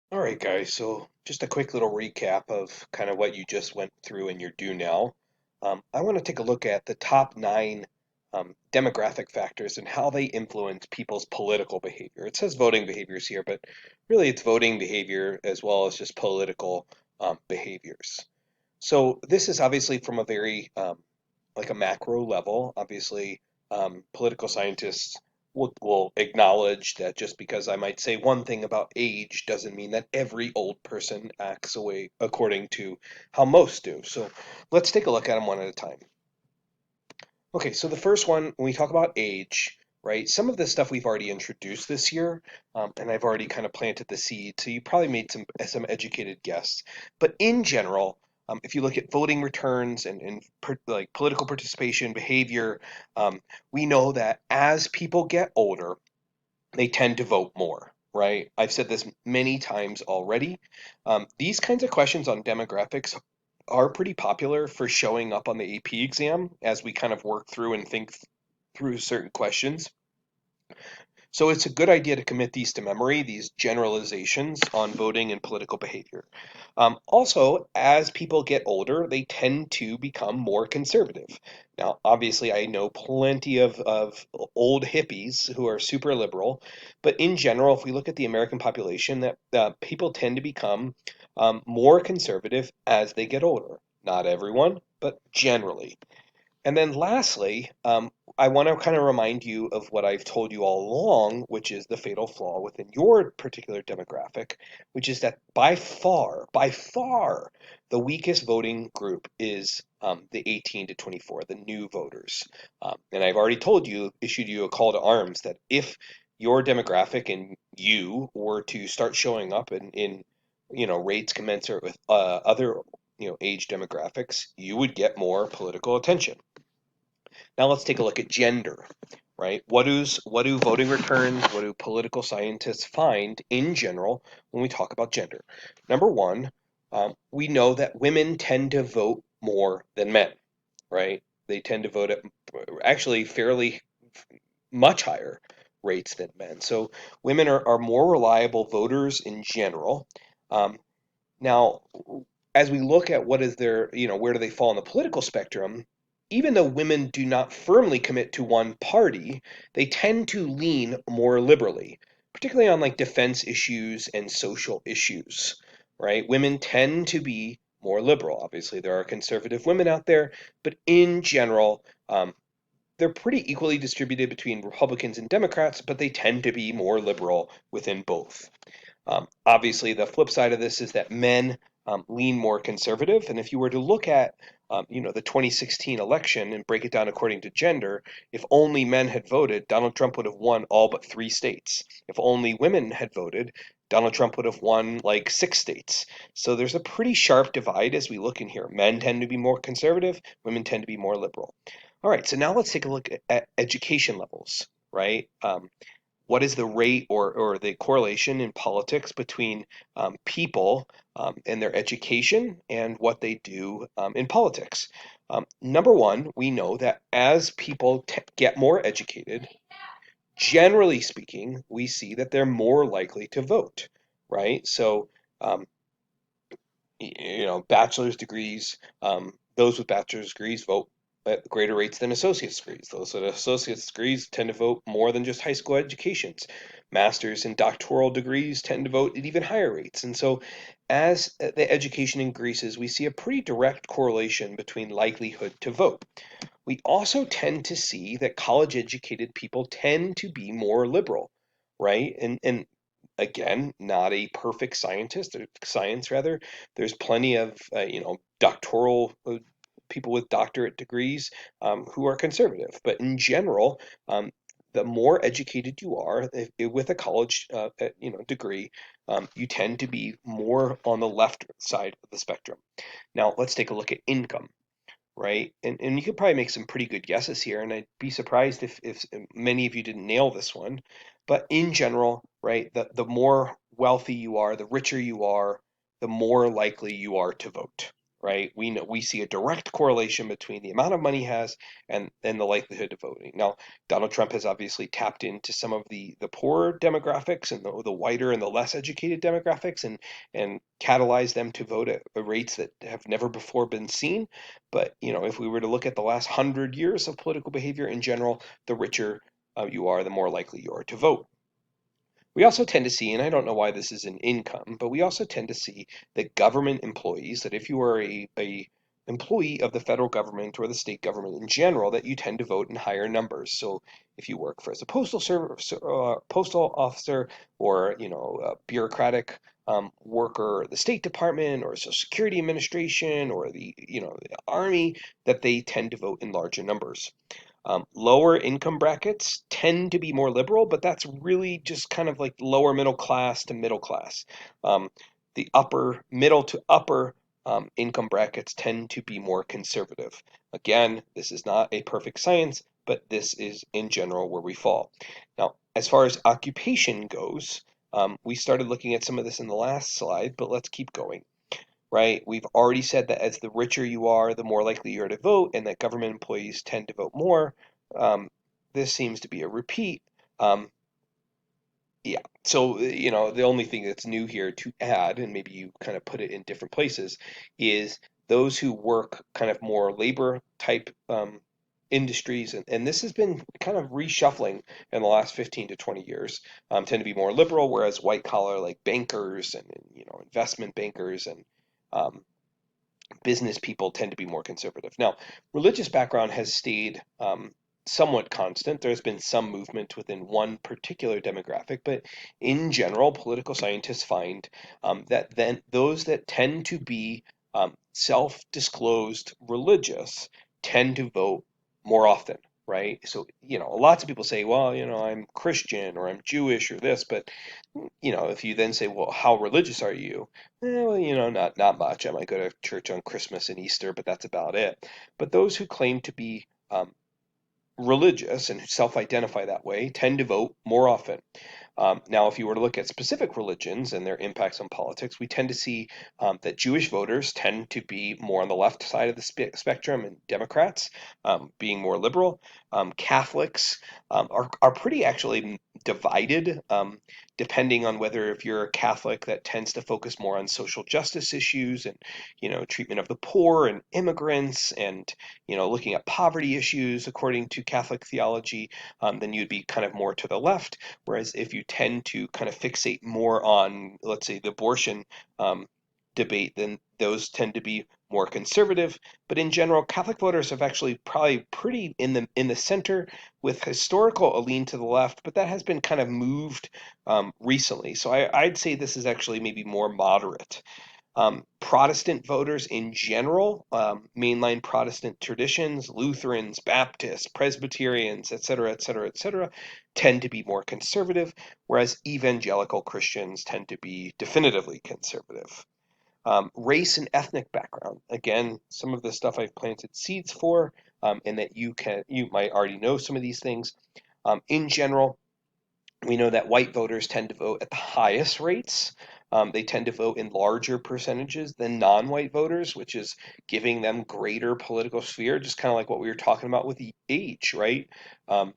All right, guys. So just a quick little recap of kind of what you just went through in your do now. I want to take a look at the top nine demographic factors and how they influence people's political behavior. It says voting behaviors here, but really it's voting behavior as well as just political behaviors. So this is obviously from a very like a macro level. Obviously, political scientists will acknowledge that just because I might say one thing about age doesn't mean that every old person acts away according to how most do. So let's take a look at them one at a time. Okay, so the first one, when we talk about age, right? Some of this stuff we've already introduced this year, and I've already kind of planted the seed, so you probably made some educated guess. But in general, if you look at voting returns and like political participation behavior, we know that as people get older, they tend to vote more, right? I've said this many times already. These kinds of questions on demographics are pretty popular for showing up on the AP exam as we kind of work through and think through certain questions. So it's a good idea to commit these to memory, these generalizations on voting and political behavior. Also, as people get older, they tend to become more conservative. Now, obviously, I know plenty of old hippies who are super liberal, but in general, if we look at the American population, that people tend to become more conservative as they get older. Not everyone, but generally. And then lastly, I want to kind of remind you of what I've told you all along, which is the fatal flaw within your particular demographic, which is that by far, the weakest voting group is the 18 to 24, the new voters. And I've already told you, issued you a call to arms that if your demographic and you were to start showing up in rates commensurate with other age demographics, you would get more political attention. Now let's take a look at gender, right? What do voting returns, what do political scientists find in general when we talk about gender? Number one, we know that women tend to vote more than men, right? They tend to vote at actually fairly much higher rates than men. So women are more reliable voters in general. Um, Now, as we look at what is their, where do they fall on the political spectrum, even though women do not firmly commit to one party, they tend to lean more liberally, particularly on like defense issues and social issues, right? Women tend to be more liberal. Obviously, there are conservative women out there, but in general, they're pretty equally distributed between Republicans and Democrats, but they tend to be more liberal within both. Obviously, the flip side of this is that men lean more conservative. And if you were to look at, the 2016 election and break it down according to gender, if only men had voted, Donald Trump would have won all but 3 states. If only women had voted, Donald Trump would have won like 6 states. So there's a pretty sharp divide as we look in here. Men tend to be more conservative, women tend to be more liberal. All right, so now let's take a look at education levels, right? What is the rate or the correlation in politics between people and their education and what they do in politics. Number one, we know that as people get more educated, generally speaking, we see that they're more likely to vote, right? So, um, bachelor's degrees, those with bachelor's degrees vote at greater rates than associate's degrees. Those with associate's degrees tend to vote more than just high school educations. Master's and doctoral degrees tend to vote at even higher rates. And so, as the education increases, we see a pretty direct correlation between likelihood to vote. We also tend to see that college educated people tend to be more liberal, right? And again, not a perfect scientist or science rather. There's plenty of doctoral people with doctorate degrees who are conservative, but in general, the more educated you are with a college degree, you tend to be more on the left side of the spectrum. Now let's take a look at income, right? And you could probably make some pretty good guesses here, and I'd be surprised if many of you didn't nail this one. But in general, right, the more wealthy you are, the richer you are, the more likely you are to vote. right? We see a direct correlation between the amount of money he has and the likelihood of voting. Now, Donald Trump has obviously tapped into some of the poorer demographics and the whiter and the less educated demographics and catalyzed them to vote at rates that have never before been seen. But if we were to look at the last 100 years of political behavior in general, the richer you are, the more likely you are to vote. We also tend to see, and I don't know why this is an income, but we also tend to see that government employees, that if you are a employee of the federal government or the state government in general, that you tend to vote in higher numbers. So if you work for as a postal service, postal officer, or a bureaucratic worker, the State Department or Social Security Administration or the Army, that they tend to vote in larger numbers. Lower income brackets tend to be more liberal, but that's really just kind of like lower middle class to middle class. Um, the upper middle to upper income brackets tend to be more conservative. Again, this is not a perfect science, but this is in general where we fall. Now, as far as occupation goes, we started looking at some of this in the last slide, but let's keep going, right? We've already said that as the richer you are, the more likely you are to vote, and that government employees tend to vote more. Um, this seems to be a repeat. Um, yeah. So, the only thing that's new here to add, and maybe you kind of put it in different places, is those who work kind of more labor type industries, and this has been kind of reshuffling in the last 15 to 20 years, tend to be more liberal, whereas white collar like bankers and investment bankers and um, business people tend to be more conservative. Now, religious background has stayed somewhat constant. There's been some movement within one particular demographic, but in general, political scientists find that then those that tend to be self-disclosed religious tend to vote more often. Right. So, lots of people say, well, I'm Christian or I'm Jewish or this, but, if you then say, well, how religious are you? Well, not much. I might go to church on Christmas and Easter, but that's about it. But those who claim to be religious and who self-identify that way tend to vote more often. Now, if you were to look at specific religions and their impacts on politics, we tend to see that Jewish voters tend to be more on the left side of the spectrum, and Democrats being more liberal. Catholics are pretty actually divided, depending on whether if you're a Catholic that tends to focus more on social justice issues and treatment of the poor and immigrants and looking at poverty issues according to Catholic theology, then you'd be kind of more to the left. Whereas if you tend to kind of fixate more on, let's say, the abortion debate, then those tend to be more conservative. But in general, Catholic voters have actually probably pretty in the center, with historical a lean to the left, but that has been kind of moved recently. So I'd say this is actually maybe more moderate. Protestant voters in general, mainline Protestant traditions, Lutherans, Baptists, Presbyterians, et cetera, et cetera, et cetera, tend to be more conservative, whereas evangelical Christians tend to be definitively conservative. Race and ethnic background. Again, some of the stuff I've planted seeds for, and that you might already know some of these things. In general, we know that white voters tend to vote at the highest rates. They tend to vote in larger percentages than non-white voters, which is giving them greater political sphere, just kind of like what we were talking about with the age, right? Um,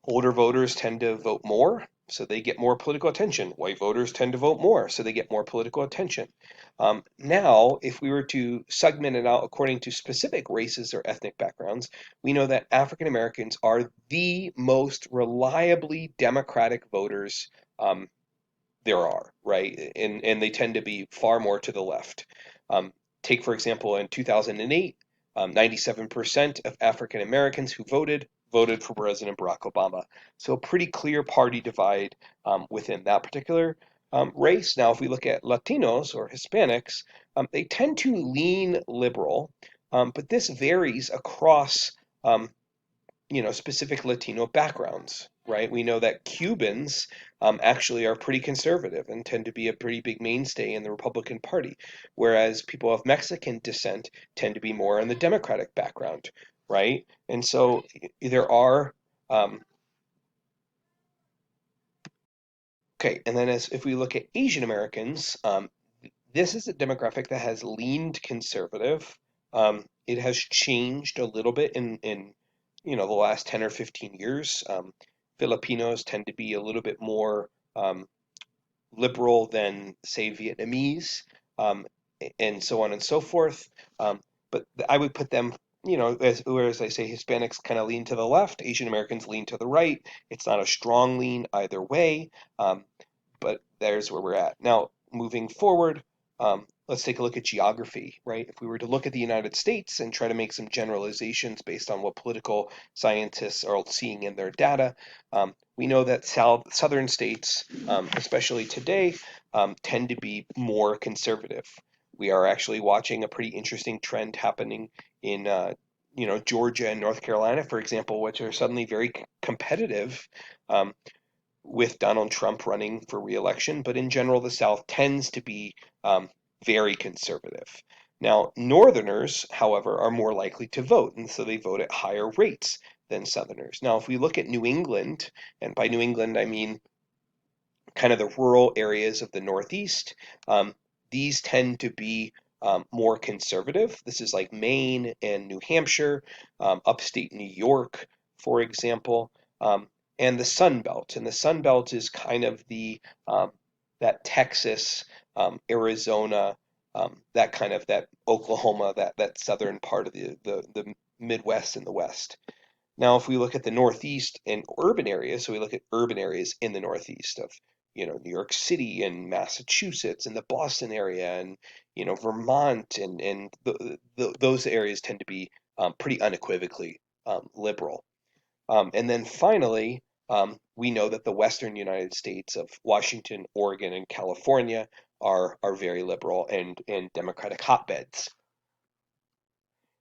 Older voters tend to vote more, so they get more political attention. White voters tend to vote more, so they get more political attention. Now, if we were to segment it out according to specific races or ethnic backgrounds, we know that African Americans are the most reliably Democratic voters there are, right? And they tend to be far more to the left. Um, Take, for example, in 2008, 97% of African Americans who voted for President Barack Obama. So a pretty clear party divide within that particular race. Now, if we look at Latinos or Hispanics, they tend to lean liberal, but this varies across specific Latino backgrounds, right? We know that Cubans actually are pretty conservative and tend to be a pretty big mainstay in the Republican Party, whereas people of Mexican descent tend to be more in the Democratic background, right? And so there are um, okay, and then as if we look at Asian Americans, This is a demographic that has leaned conservative. It has changed a little bit in the last 10 or 15 years. Filipinos tend to be a little bit more liberal than, say, Vietnamese, um, and so on and so forth. But I would put them, whereas I say Hispanics kind of lean to the left, Asian Americans lean to the right. It's not a strong lean either way, but there's where we're at. Now, moving forward, let's take a look at geography, right? If we were to look at the United States and try to make some generalizations based on what political scientists are seeing in their data, we know that southern states, especially today, tend to be more conservative. We are actually watching a pretty interesting trend happening in Georgia and North Carolina, for example, which are suddenly very competitive um, with Donald Trump running for reelection. But in general, the South tends to be very conservative. Now, Northerners, however, are more likely to vote, and so they vote at higher rates than Southerners. Now, if we look at New England, and by New England I mean kind of the rural areas of the Northeast, these tend to be more conservative. This is like Maine and New Hampshire, upstate New York, for example, and the Sun Belt. And the Sun Belt is kind of the that Texas, Arizona, that Oklahoma, that southern part of the Midwest and the West. Now, if we look at the Northeast and urban areas, so we look at urban areas in the Northeast of, New York City and Massachusetts and the Boston area and, Vermont and those areas tend to be pretty unequivocally liberal. And then finally, we know that the Western United States of Washington, Oregon, and California are very liberal and Democratic hotbeds.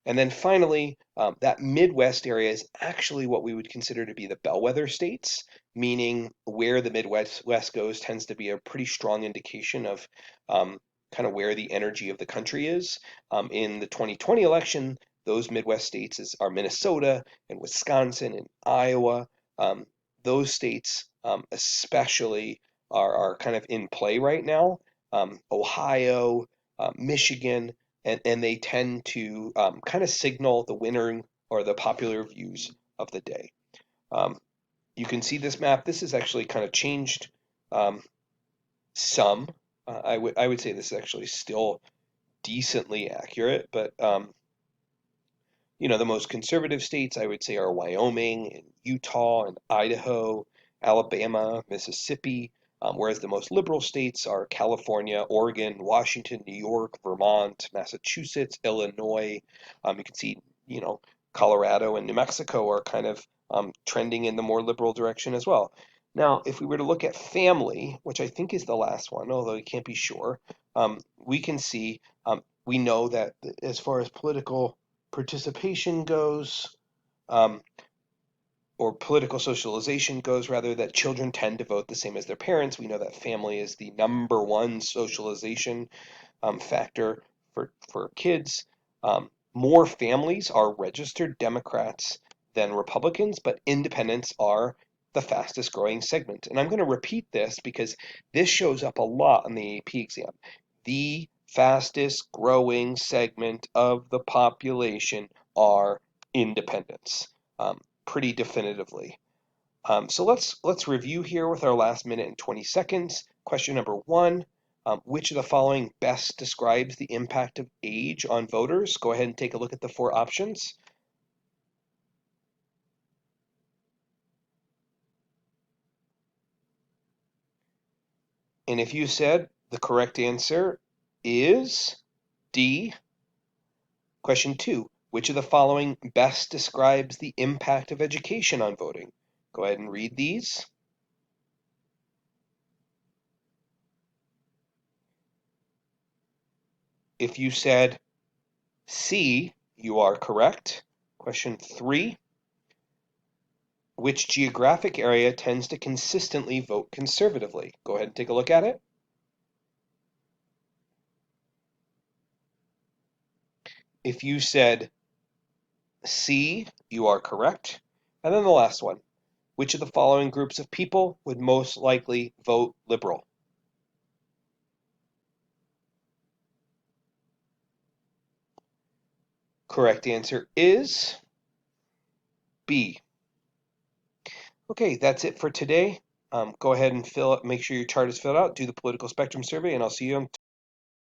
And then finally, that Midwest area is actually what we would consider to be the bellwether states, meaning where the Midwest goes tends to be a pretty strong indication of kind of where the energy of the country is. In the 2020 election, those Midwest states are Minnesota and Wisconsin and Iowa. Um, those states especially are kind of in play right now. Ohio, Michigan, and they tend to kind of signal the winner or the popular views of the day. Um, you can see this map. This is actually kind of changed um, some. I would say this is actually still decently accurate, but the most conservative states I would say are Wyoming and Utah and Idaho, Alabama, Mississippi, whereas the most liberal states are California, Oregon, Washington, New York, Vermont, Massachusetts, Illinois. You can see, Colorado and New Mexico are kind of trending in the more liberal direction as well. Now, if we were to look at family, which I think is the last one, although we can't be sure, we can see, we know that as far as political participation goes, um, or political socialization goes, rather, that children tend to vote the same as their parents. We know that family is the number one socialization factor for kids. More families are registered Democrats than Republicans, but independents are the fastest growing segment. And I'm going to repeat this because this shows up a lot on the AP exam. The fastest growing segment of the population are independents, pretty definitively. So let's review here with our last minute and 20 seconds. Question number one, which of the following best describes the impact of age on voters? Go ahead and take a look at the four options. And if you said the correct answer is D, question two, which of the following best describes the impact of education on voting? Go ahead and read these. If you said C, you are correct. Question three, which geographic area tends to consistently vote conservatively? Go ahead and take a look at it. If you said C, you are correct. And then the last one, which of the following groups of people would most likely vote liberal? Correct answer is B. Okay, that's it for today. Go ahead and make sure your chart is filled out, do the political spectrum survey, and I'll see you